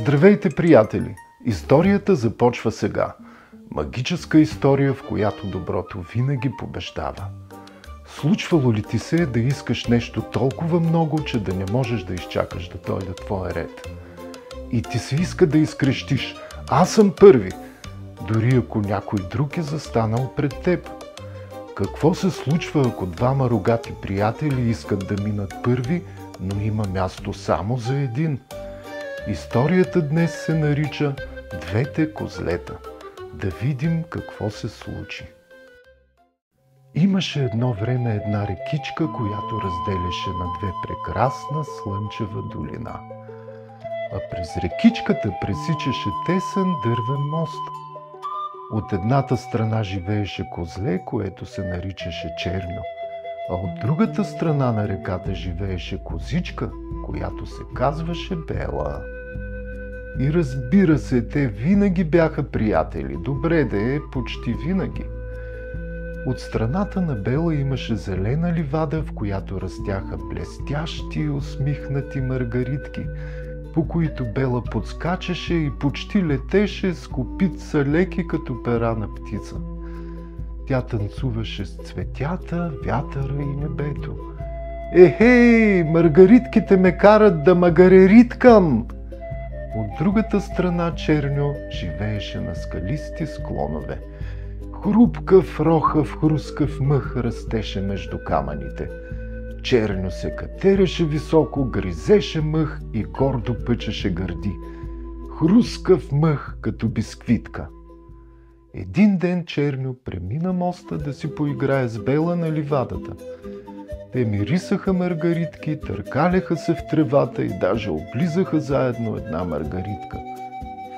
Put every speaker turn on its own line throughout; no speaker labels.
Здравейте, приятели! Историята започва сега. Магическа история, в която доброто винаги побеждава. Случвало ли ти се да искаш нещо толкова много, че да не можеш да изчакаш да дойде твоя ред? И ти се иска да изкрещиш: "Аз съм първи!", дори ако някой друг е застанал пред теб. Какво се случва, ако двама рогати приятели искат да минат първи, но има място само за един? Историята днес се нарича "Двете козлета". Да видим какво се случи. Имаше едно време една рекичка, която разделяше на две прекрасна слънчева долина. А през рекичката пресичаше тесен дървен мост. От едната страна живееше козле, което се наричаше Черньо, а от другата страна на реката живееше козичка, която се казваше Бела. И разбира се, те винаги бяха приятели, добре да е, почти винаги. От страната на Бела имаше зелена ливада, в която растяха блестящи и усмихнати маргаритки, по които Бела подскачаше и почти летеше с копитца леки като пера на птица. Тя танцуваше с цветята, вятъра и небето. "Ехей, маргаритките ме карат да магарериткам!" От другата страна Черньо живееше на скалисти склонове. Хрупкав, рохав, хрускав мъх растеше между камъните. Черньо се катереше високо, гризеше мъх и гордо пъчеше гърди. Хрускав мъх като бисквитка. Един ден Черньо премина моста да си поиграе с Бела на ливадата. Те мирисаха маргаритки, търкаляха се в тревата и даже облизаха заедно една маргаритка.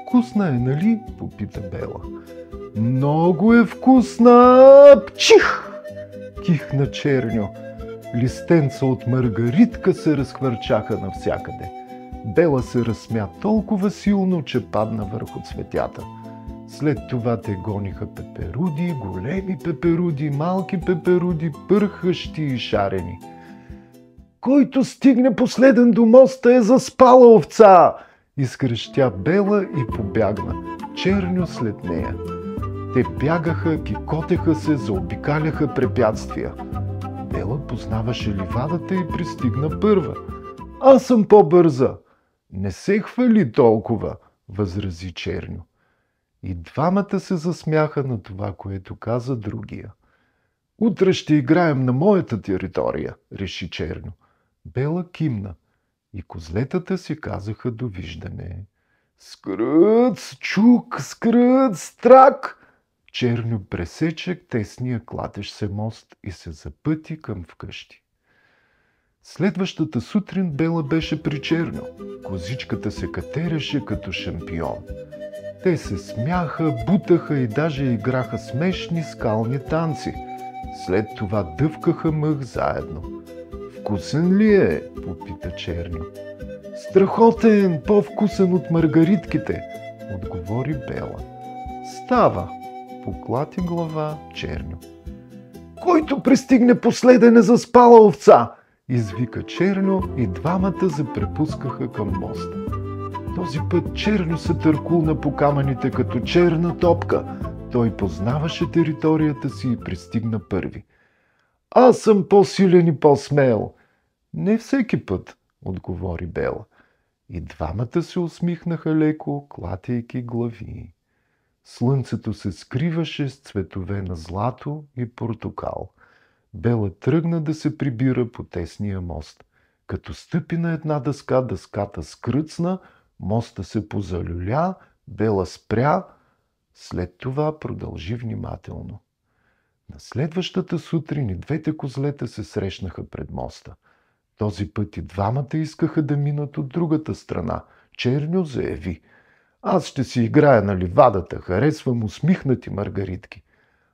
"Вкусна е, нали?" попита Бела. "Много е вкусна! Пчих!" кихна Черньо. Листенца от маргаритка се разхвърчаха навсякъде. Бела се разсмя толкова силно, че падна върху цветята. След това те гониха пеперуди, големи пеперуди, малки пеперуди, пърхащи и шарени. "Който стигне последен до моста е заспала овца!" изкрещя Бела и побягна. Черньо след нея. Те бягаха, кикотеха се, заобикаляха препятствия. Бела познаваше ливадата и пристигна първа. "Аз съм по-бърза!" "Не се хвали толкова!" възрази Черньо. И двамата се засмяха на това, което каза другия. "Утре ще играем на моята територия", реши Черньо. Бела кимна и козлетата си казаха довиждане. "Скръц, чук, скръц, страк!" Черньо пресече тесния клатещ се мост и се запъти към вкъщи. Следващата сутрин Бела беше при Черньо. Козичката се катереше като шампион. Те се смяха, бутаха и даже играха смешни скални танци. След това дъвкаха мъх заедно. "Вкусен ли е?" попита Черньо. "Страхотен, по-вкусен от маргаритките", отговори Бела. "Става", поклати глава Черньо. "Който пристигне последен е заспала овца!" извика Черньо и двамата запрепускаха към моста. Този път Черньо се търкулна по камъните като черна топка. Той познаваше територията си и пристигна първи. "Аз съм по-силен и по-смел." "Не всеки път", отговори Бела. И двамата се усмихнаха леко, клатейки глави. Слънцето се скриваше с цветове на злато и портокал. Бела тръгна да се прибира по тесния мост. Като стъпи на една дъска, дъската скръцна, моста се позалюля, Бела спря, след това продължи внимателно. На следващата сутрин и двете козлета се срещнаха пред моста. Този път и двамата искаха да минат от другата страна. Черньо заяви: "Аз ще си играя на ливадата, харесвам усмихнати маргаритки."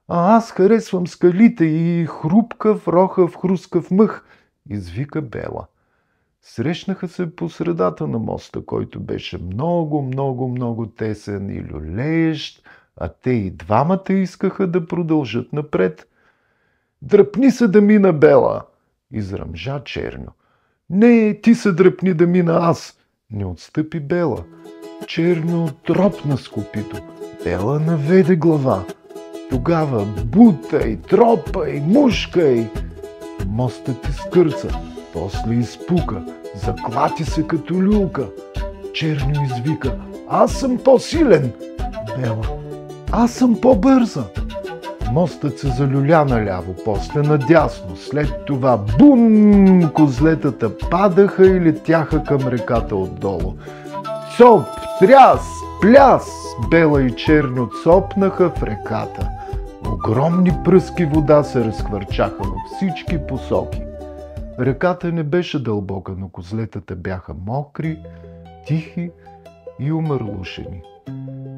"А аз харесвам скалите и хрупкав, рохав, хрускав мъх", извика Бела. Срещнаха се по средата на моста, който беше много, много, много тесен и люлеещ, а те и двамата искаха да продължат напред. "Дръпни се да мина, Бела!" изръмжа Черньо. "Не, ти се дръпни да мина аз!" не отстъпи Бела. Черно тропна с копито. Бела наведе глава. Тогава бутай, тропай, мушкай. Мостът изкърца, после изпука, заклати се като люлка. Черньо извика: аз съм по-силен. Бела: аз съм по-бърза. Мостът се залюля наляво, после надясно. След това бум! Козлетата падаха и летяха към реката отдолу. Цоп, тряс, пляс! Бела и Черньо цопнаха в реката. Огромни пръски вода се разхвърчаха във всички посоки. Реката не беше дълбока, но козлетата бяха мокри, тихи и умърлушени.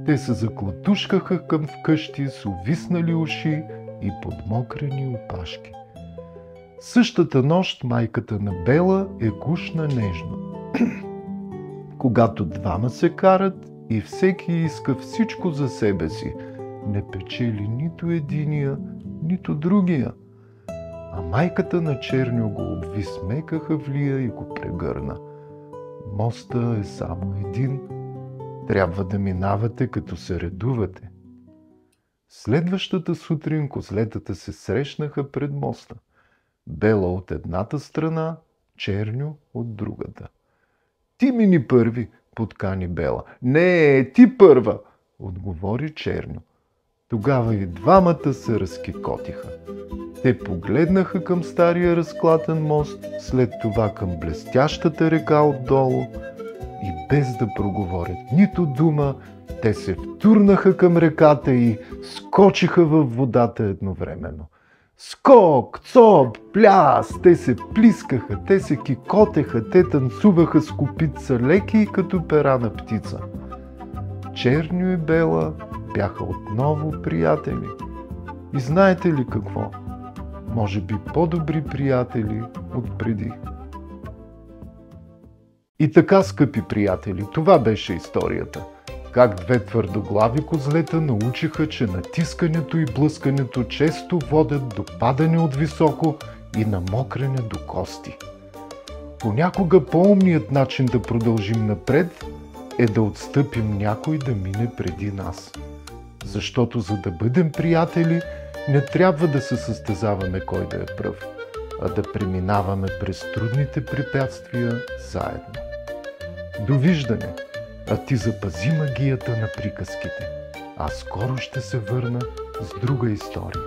Те се заклатушкаха към вкъщи с увиснали уши и подмокрени опашки. Същата нощ майката на Бела гушна нежно. Когато двама се карат и всеки иска всичко за себе си, не печели нито единия, нито другия. А майката на Черньо го обви с мека хавлия и го прегърна. Моста е само един. Трябва да минавате, като се редувате. Следващата сутрин козлетата се срещнаха пред моста. Бела от едната страна, Черньо от другата. Ти мини първи, подкани Бела. Не, ти първа, отговори Черньо. Тогава и двамата се разкикотиха. Те погледнаха към стария разклатен мост, след това към блестящата река отдолу и без да проговорят нито дума, те се втурнаха към реката и скочиха във водата едновременно. Скок, цоп, пляс, те се плискаха, те се кикотеха, те танцуваха с копитца леки като пера на птица. Черньо и Бела бяха отново приятели. И знаете ли какво? Може би по-добри приятели от преди. И така, скъпи приятели, това беше историята. Как две твърдоглави козлета научиха, че натискането и блъскането често водят до падане от високо и намокрене до кости. Понякога по-умният начин да продължим напред е да отстъпим някой да мине преди нас. Защото за да бъдем приятели, не трябва да се състезаваме кой да е пръв, а да преминаваме през трудните препятствия заедно. Довиждане! А ти запази магията на приказките. Аз скоро ще се върна с друга история.